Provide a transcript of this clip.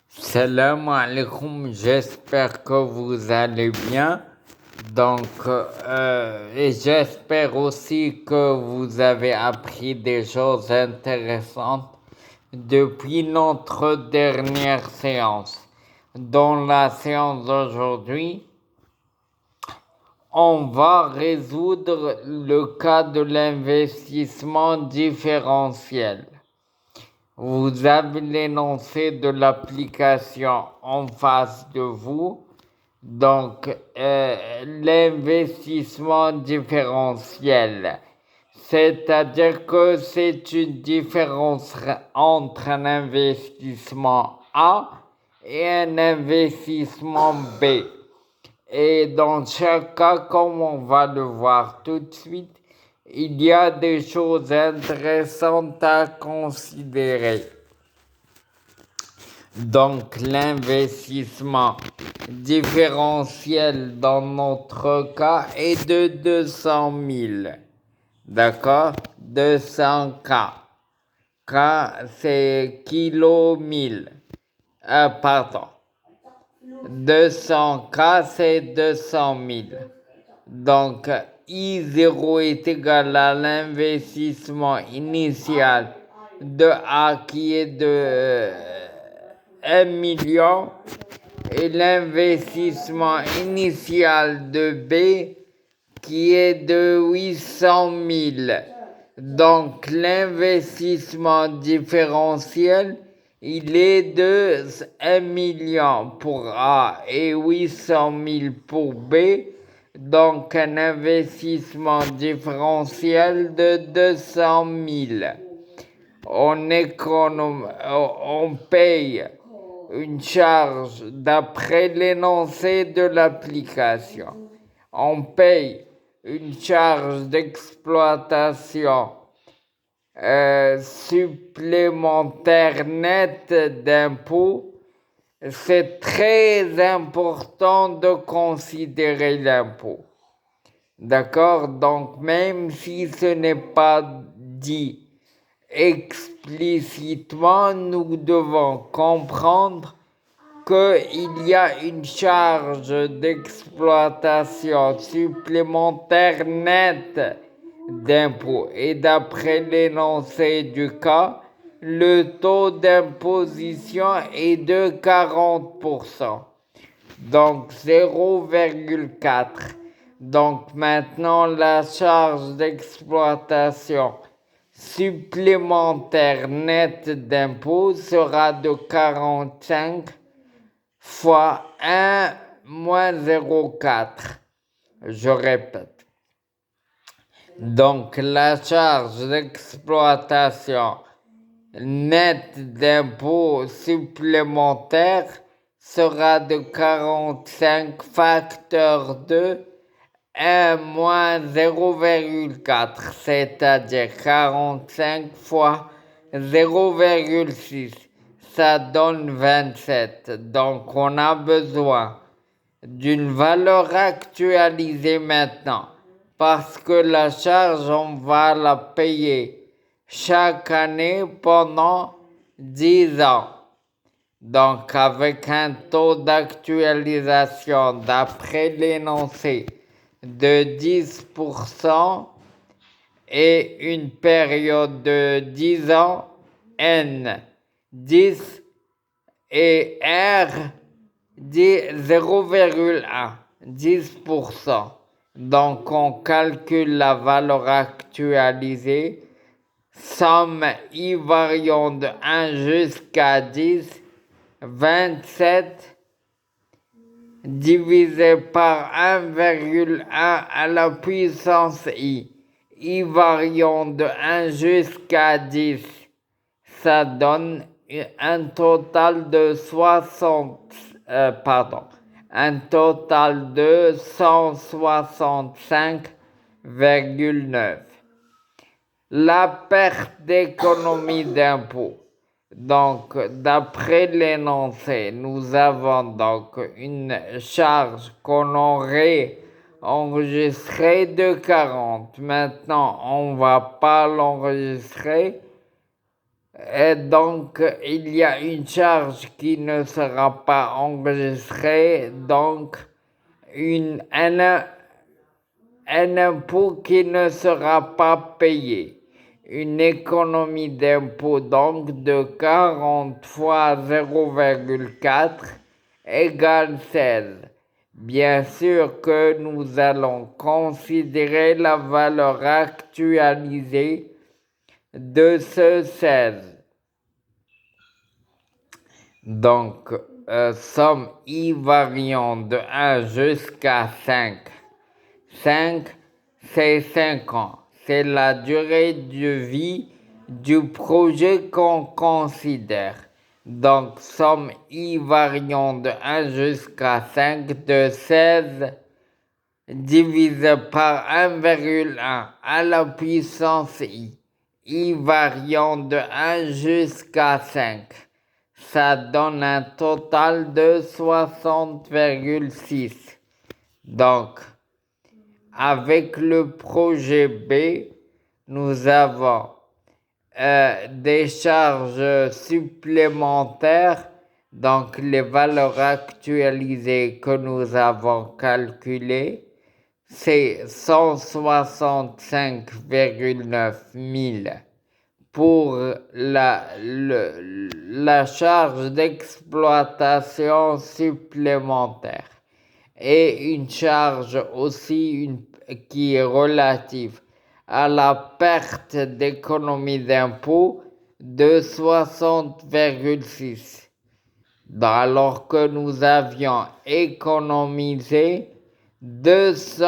Salam alaikum, j'espère que vous allez bien. Et j'espère aussi que vous avez appris des choses intéressantes depuis notre dernière séance. Dans la séance d'aujourd'hui, on va résoudre le cas de l'investissement différentiel. Vous avez l'énoncé de l'application en face de vous. L'investissement différentiel, c'est-à-dire que c'est une différence entre un investissement A et un investissement B. Et dans chaque cas, comme on va le voir tout de suite, il y a des choses intéressantes à considérer. Donc, l'investissement différentiel dans notre cas est de 200 000. D'accord? 200 K. K, c'est kilo 1000. Pardon. 200 K, c'est 200 000. Donc, I0 est égal à l'investissement initial de A qui est de 1 million et l'investissement initial de B qui est de 800 000. Donc, l'investissement différentiel, il est de 1 million pour A et 800 000 pour B. Donc, un investissement différentiel de 200 000. On paye une charge d'après l'énoncé de l'application. On paye une charge d'exploitation supplémentaire nette d'impôt. C'est très important de considérer l'impôt. D'accord? Donc, même si ce n'est pas dit explicitement, nous devons comprendre qu'il y a une charge d'exploitation supplémentaire nette d'impôt. Et d'après l'énoncé du cas, le taux d'imposition est de 40%. Donc 0,4. Donc maintenant, la charge d'exploitation supplémentaire nette d'impôt sera de 45 fois 1 moins 0,4. Je répète. Donc, la charge d'exploitation nette d'impôt supplémentaire sera de 45 facteur de 1 moins 0,4, c'est-à-dire 45 fois 0,6. Ça donne 27. Donc, on a besoin d'une valeur actualisée maintenant. Parce que la charge, on va la payer chaque année pendant 10 ans. Donc, avec un taux d'actualisation d'après l'énoncé de 10% et une période de 10 ans, N, 10 et R, 0,1, 10%. Donc, on calcule la valeur actualisée, somme I variant de 1 jusqu'à 10, 27 divisé par 1,1 à la puissance I. I variant de 1 jusqu'à 10, ça donne un total de 165,9. La perte d'économie d'impôt. Donc, d'après l'énoncé, nous avons donc une charge qu'on aurait enregistrée de 40. Maintenant, on ne va pas l'enregistrer Et donc, il y a une charge qui ne sera pas enregistrée, donc un impôt qui ne sera pas payé. Une économie d'impôt donc de 40 fois 0,4 égale 16. Bien sûr que nous allons considérer la valeur actualisée de ce 16. Donc, somme I variant de 1 jusqu'à 5. 5, c'est 5 ans. C'est la durée de vie du projet qu'on considère. Donc, somme I variant de 1 jusqu'à 5 de 16 divisé par 1,1 à la puissance I. I variant de 1 jusqu'à 5. Ça donne un total de 60,6. Donc, avec le projet B, nous avons des charges supplémentaires, donc les valeurs actualisées que nous avons calculées, c'est 165,9 000 pour la charge d'exploitation supplémentaire et une charge aussi qui est relative à la perte d'économie d'impôt de 60,6, alors que nous avions économisé 200